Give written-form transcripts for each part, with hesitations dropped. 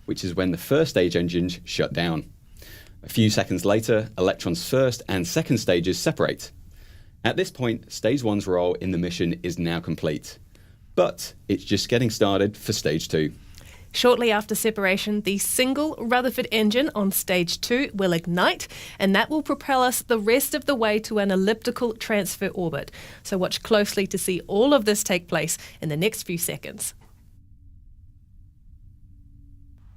which is when the first stage engines shut down. A few seconds later, Electron's first and second stages separate. At this point, Stage 1's role in the mission is now complete. But it's just getting started for Stage 2. Shortly after separation, the single Rutherford engine on Stage 2 will ignite, and that will propel us the rest of the way to an elliptical transfer orbit. So watch closely to see all of this take place in the next few seconds.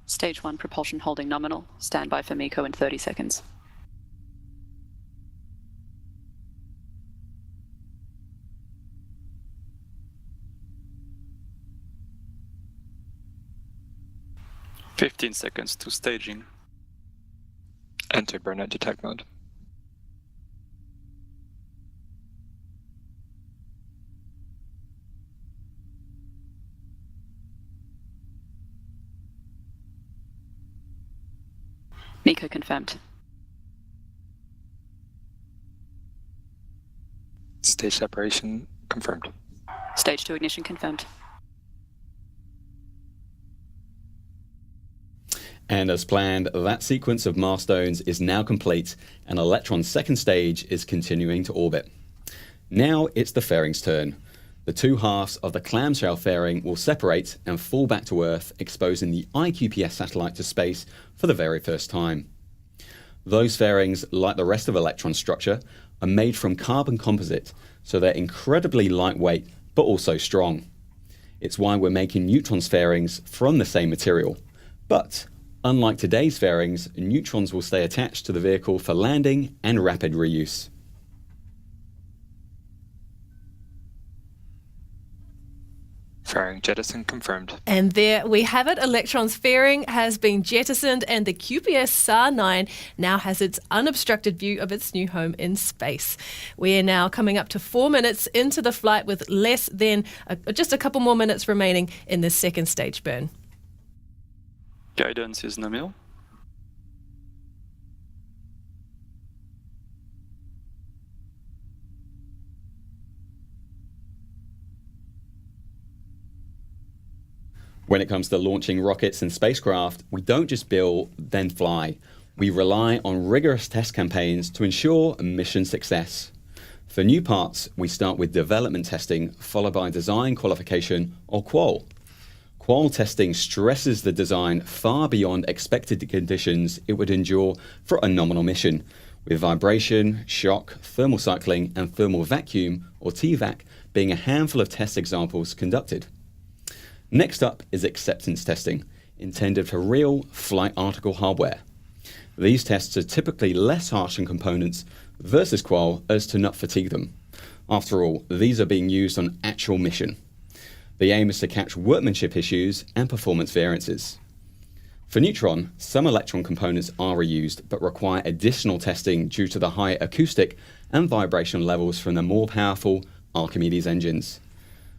Stage 1 propulsion holding nominal. Stand by for MECO in 30 seconds. "15 seconds to staging. Enter burnout detect mode. MECO confirmed. Stage separation confirmed. Stage 2 ignition confirmed. And as planned, that sequence of milestones is now complete, and Electron's second stage is continuing to orbit. Now it's the fairing's turn. The two halves of the clamshell fairing will separate and fall back to Earth, exposing the iQPS satellite to space for the very first time. Those fairings, like the rest of Electron's structure, are made from carbon composite, so they're incredibly lightweight but also strong. It's why we're making Neutron's fairings from the same material. But unlike today's fairings, neutrons will stay attached to the vehicle for landing and rapid reuse. Fairing jettison confirmed. And there we have it. Electron's fairing has been jettisoned, and the QPS SAR-9 now has its unobstructed view of its new home in space. We are now coming up to 4 minutes into the flight with less than just a couple more minutes remaining in this second stage burn. Guidance is nominal. When it comes to launching rockets and spacecraft, we don't just build, then fly. We rely on rigorous test campaigns to ensure mission success. For new parts, we start with development testing, followed by design qualification, or qual. Qual testing stresses the design far beyond expected conditions it would endure for a nominal mission, with vibration, shock, thermal cycling, and thermal vacuum, or TVAC, being a handful of test examples conducted. Next up is acceptance testing, intended for real flight article hardware. These tests are typically less harsh on components versus qual as to not fatigue them. After all, these are being used on actual mission. The aim is to catch workmanship issues and performance variances. For Neutron, some Electron components are reused but require additional testing due to the high acoustic and vibration levels from the more powerful Archimedes engines.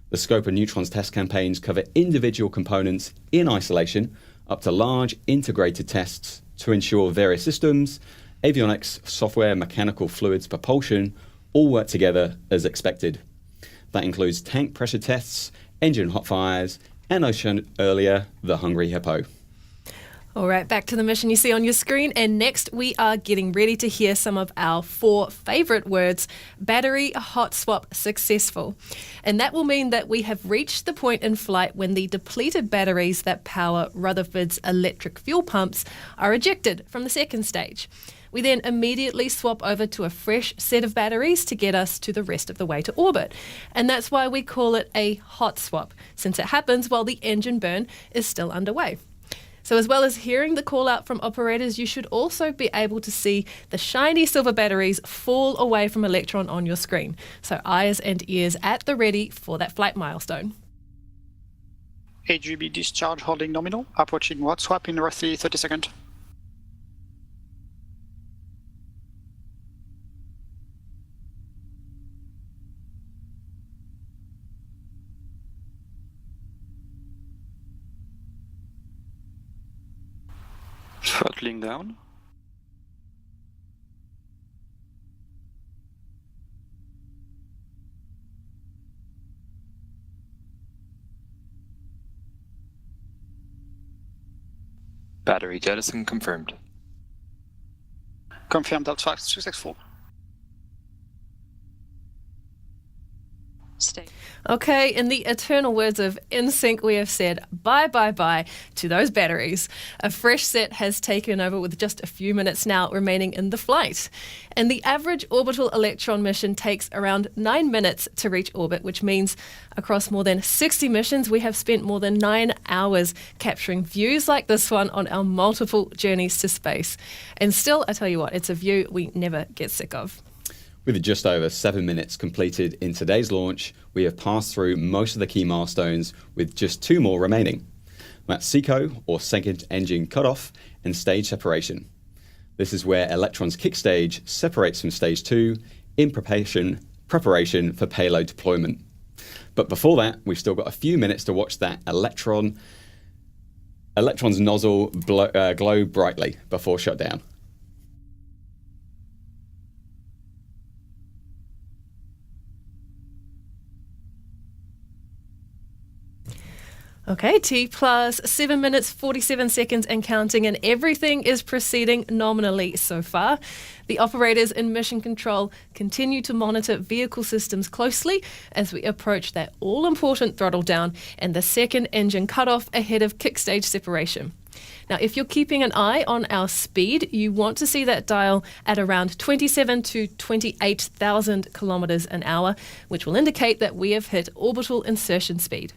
The scope of Neutron's test campaigns cover individual components in isolation up to large integrated tests to ensure various systems, avionics, software, mechanical fluids, propulsion, all work together as expected. That includes tank pressure tests, engine hot fires, and as shown earlier, the hungry hippo. All right, back to the mission you see on your screen. And next, we are getting ready to hear some of our 4 favourite words: battery hot swap successful. And that will mean that we have reached the point in flight when the depleted batteries that power Rutherford's electric fuel pumps are ejected from the second stage. We then immediately swap over to a fresh set of batteries to get us to the rest of the way to orbit. And that's why we call it a hot swap, since it happens while the engine burn is still underway. So as well as hearing the call out from operators, you should also be able to see the shiny silver batteries fall away from Electron on your screen. So eyes and ears at the ready for that flight milestone. AGB discharge holding nominal, approaching hot swap in roughly 30 seconds. Throttling down. Battery jettison confirmed. Confirm delta flight successful. Stage. Okay, in the eternal words of InSync, we have said bye, bye, bye to those batteries. A fresh set has taken over with just a few minutes now remaining in the flight. And the average orbital Electron mission takes around 9 minutes to reach orbit, which means across more than 60 missions, we have spent more than 9 hours capturing views like this one on our multiple journeys to space. And still, I tell you what, it's a view we never get sick of. With just over 7 minutes completed in today's launch, we have passed through most of the key milestones with just 2 more remaining. That's SECO, or second engine cutoff, and stage separation. This is where Electron's kick stage separates from stage 2 in preparation for payload deployment. But before that, we've still got a few minutes to watch that Electron's nozzle glow brightly before shutdown. Okay, T plus 7 minutes, 47 seconds and counting, and everything is proceeding nominally so far. The operators in mission control continue to monitor vehicle systems closely as we approach that all-important throttle down and the second engine cutoff ahead of kick stage separation. Now, if you're keeping an eye on our speed, you want to see that dial at around 27 to 28,000 kilometers an hour, which will indicate that we have hit orbital insertion speed.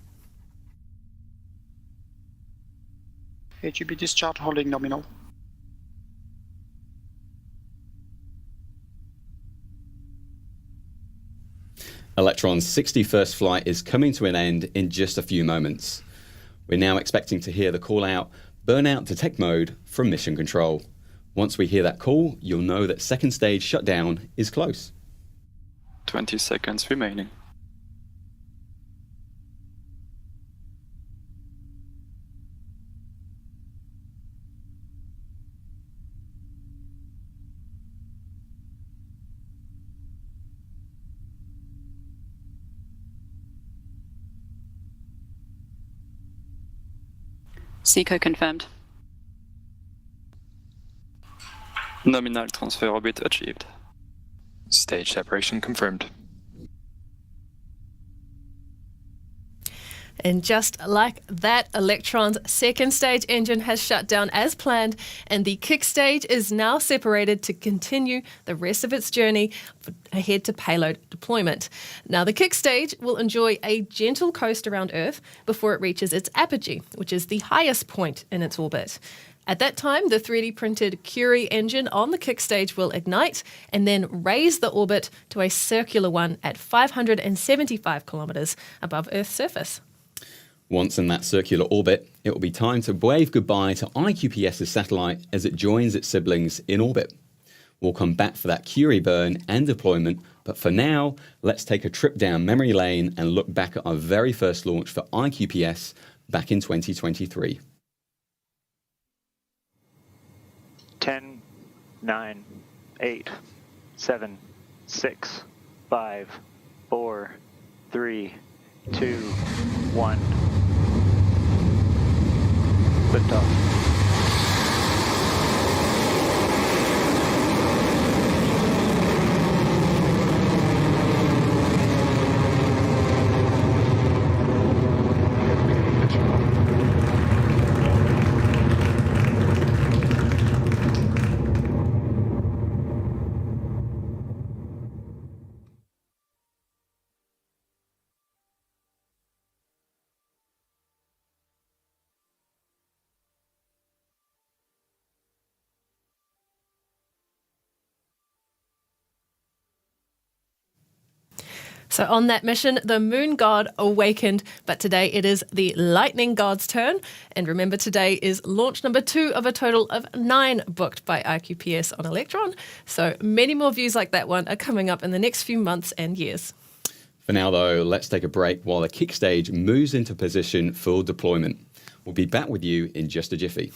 HEB discharge holding nominal. Electron's 61st flight is coming to an end in just a few moments. We're now expecting to hear the call out, burnout detect mode, from mission control. Once we hear that call, you'll know that second stage shutdown is close. 20 seconds remaining. SECO confirmed. Nominal transfer orbit achieved. Stage separation confirmed. And just like that, Electron's second stage engine has shut down as planned, and the kick stage is now separated to continue the rest of its journey ahead to payload deployment. Now, the kick stage will enjoy a gentle coast around Earth before it reaches its apogee, which is the highest point in its orbit. At that time, the 3D printed Curie engine on the kick stage will ignite and then raise the orbit to a circular one at 575 kilometers above Earth's surface. Once in that circular orbit, it will be time to wave goodbye to IQPS's satellite as it joins its siblings in orbit. We'll come back for that Curie burn and deployment, but for now, let's take a trip down memory lane and look back at our very first launch for IQPS back in 2023. 10, 9, 8, 7, 6, 5, 4, 3, 2, 1. Liftoff. So on that mission, the moon god awakened, but today it is the lightning god's turn. And remember, today is launch number 2 of a total of 9 booked by IQPS on Electron. So many more views like that one are coming up in the next few months and years. For now, though, let's take a break while the kick stage moves into position for deployment. We'll be back with you in just a jiffy.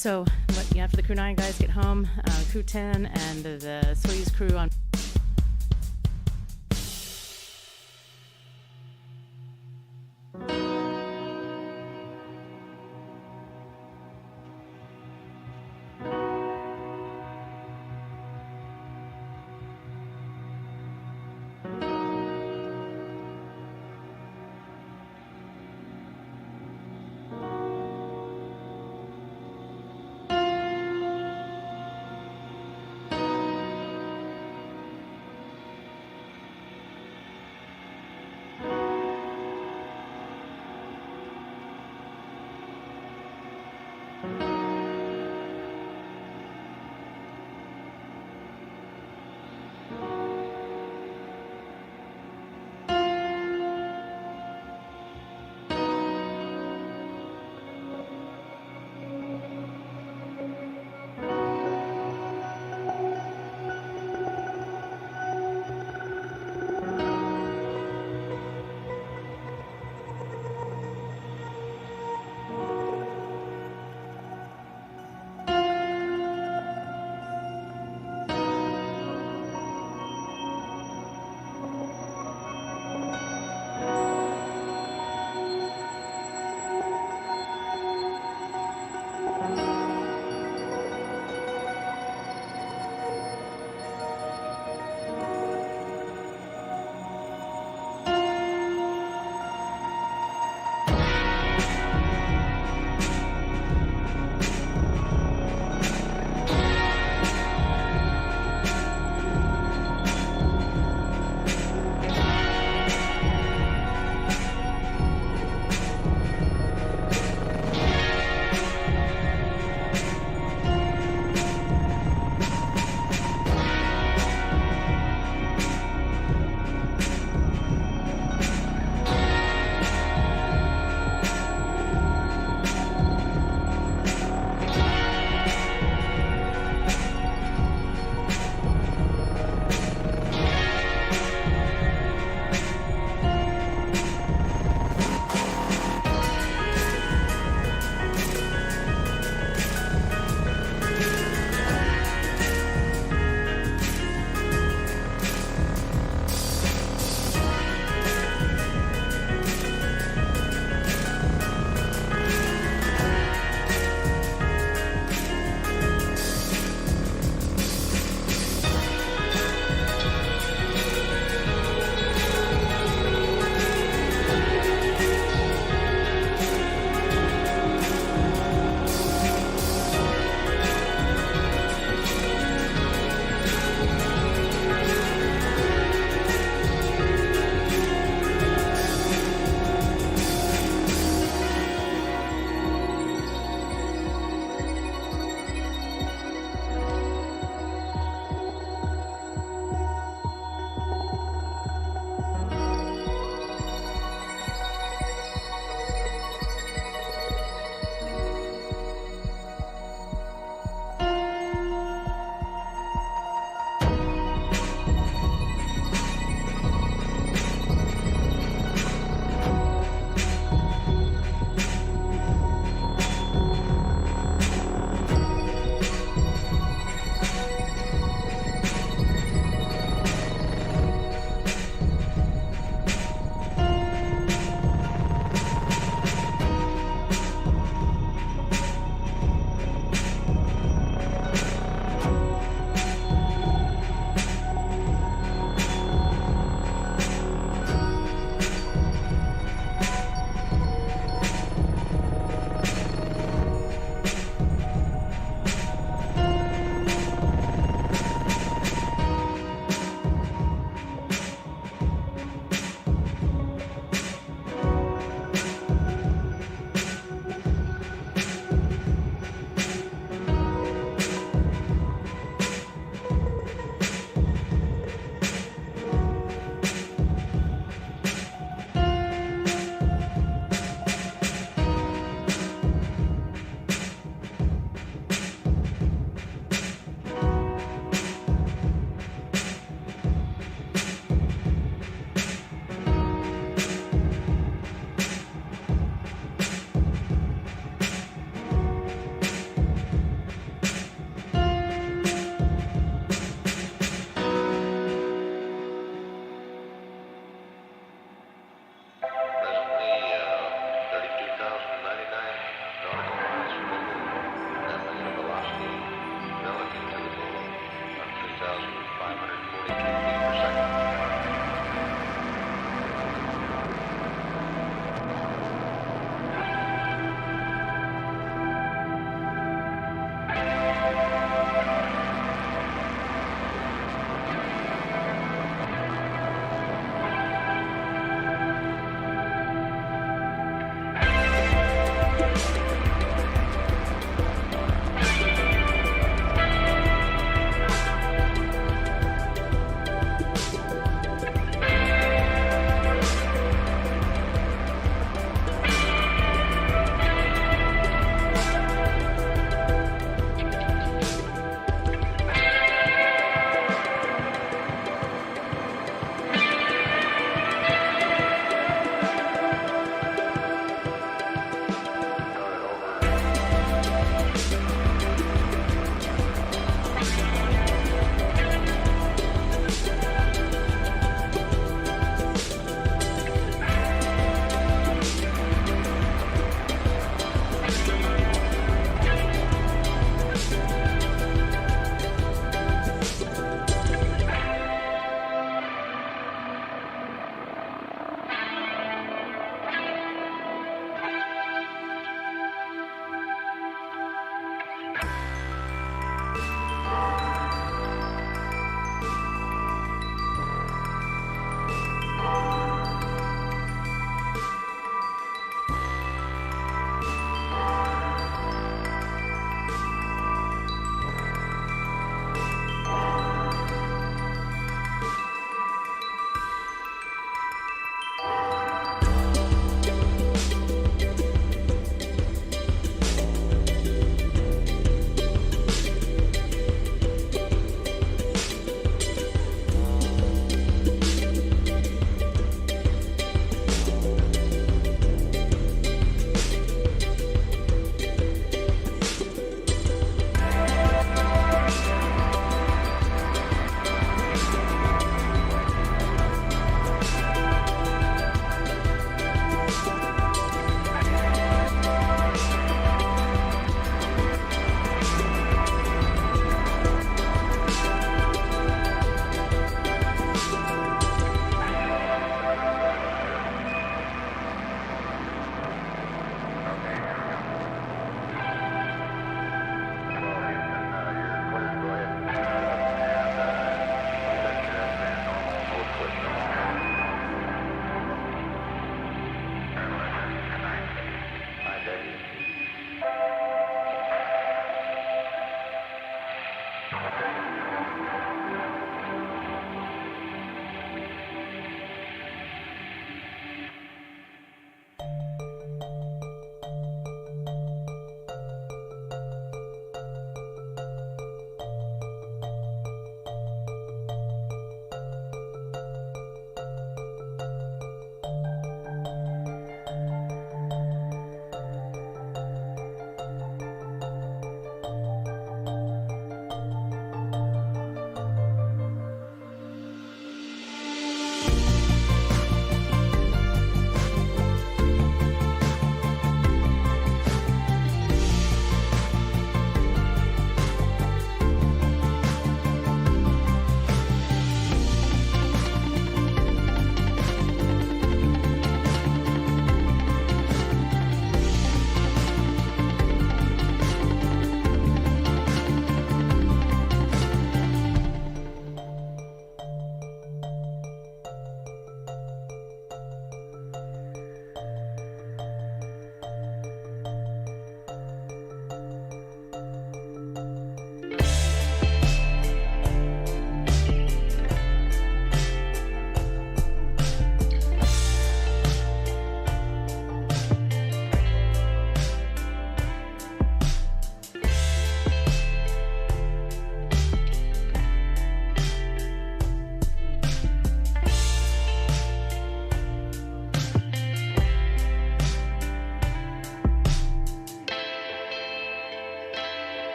So after the Crew 9 guys get home, Crew 10 and the Soyuz crew on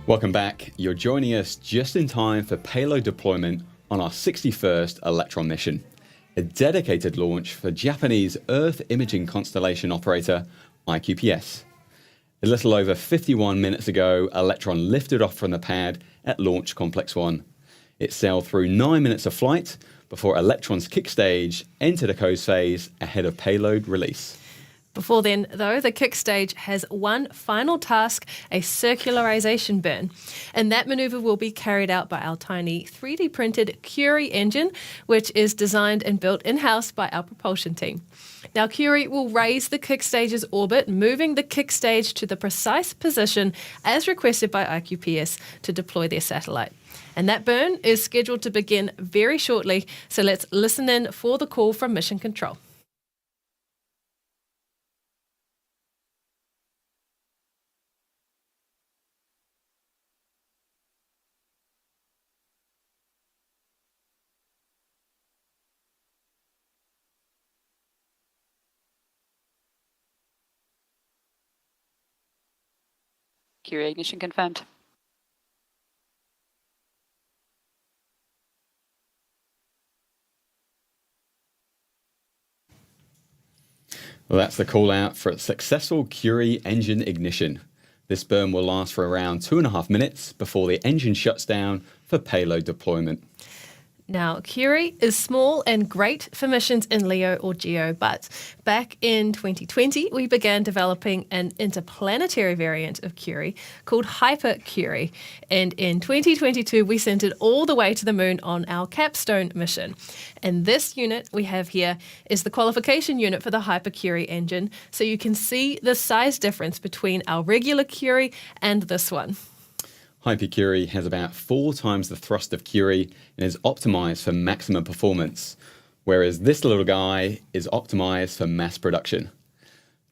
Welcome back. You're joining us just in time for payload deployment on our 61st Electron mission, a dedicated launch for Japanese Earth imaging constellation operator IQPS. A little over 51 minutes ago, Electron lifted off from the pad at Launch Complex 1. It sailed through 9 minutes of flight before Electron's kick stage entered a coast phase ahead of payload release. Before then, though, the kick stage has one final task, a circularization burn. And that maneuver will be carried out by our tiny 3D printed Curie engine, which is designed and built in-house by our propulsion team. Now, Curie will raise the kick stage's orbit, moving the kick stage to the precise position as requested by IQPS to deploy their satellite. And that burn is scheduled to begin very shortly, so let's listen in for the call from Mission Control. Curie ignition confirmed. Well, that's the call out for a successful Curie engine ignition. This burn will last for around 2.5 minutes before the engine shuts down for payload deployment. Now, Curie is small and great for missions in LEO or GEO, but back in 2020, we began developing an interplanetary variant of Curie called Hyper Curie. And in 2022, we sent it all the way to the moon on our capstone mission. And this unit we have here is the qualification unit for the Hyper Curie engine, so you can see the size difference between our regular Curie and this one. Hyper Curie has about 4 times the thrust of Curie and is optimized for maximum performance, whereas this little guy is optimized for mass production.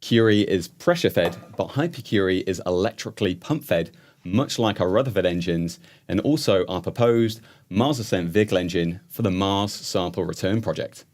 Curie is pressure-fed, but Hyper Curie is electrically pump-fed, much like our Rutherford engines, and also our proposed Mars Ascent Vehicle engine for the Mars Sample Return Project.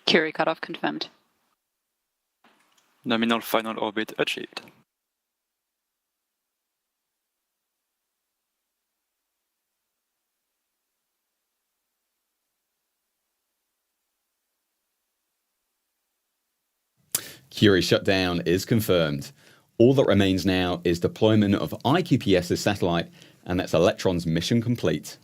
Curie cutoff confirmed. Nominal final orbit achieved. Curie shutdown is confirmed. All that remains now is deployment of IQPS's satellite, and that's Electron's mission complete.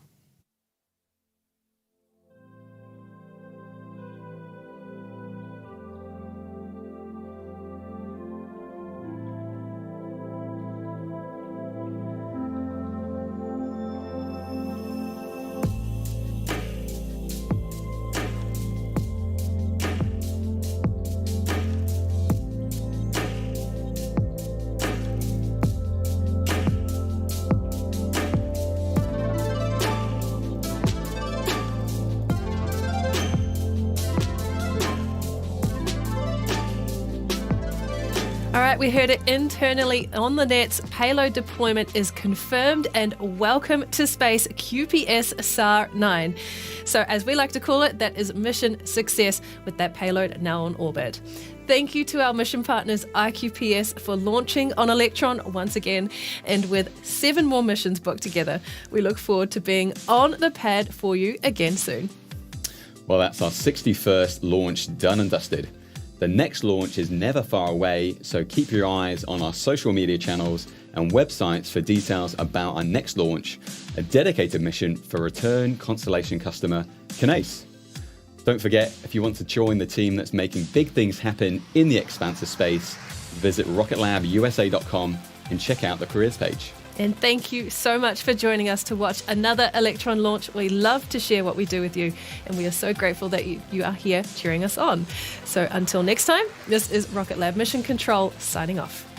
All right, we heard it internally on the nets. Payload deployment is confirmed, and welcome to space, QPS SAR 9. So as we like to call it, that is mission success with that payload now on orbit. Thank you to our mission partners IQPS for launching on Electron once again, and with 7 more missions booked together, we look forward to being on the pad for you again soon. Well, that's our 61st launch done and dusted. The next launch is never far away, so keep your eyes on our social media channels and websites for details about our next launch, a dedicated mission for return constellation customer Kineis. Don't forget, if you want to join the team that's making big things happen in the expanse of space, visit rocketlabusa.com and check out the careers page. And thank you so much for joining us to watch another Electron launch. We love to share what we do with you, and we are so grateful that you are here cheering us on. So until next time, this is Rocket Lab Mission Control signing off.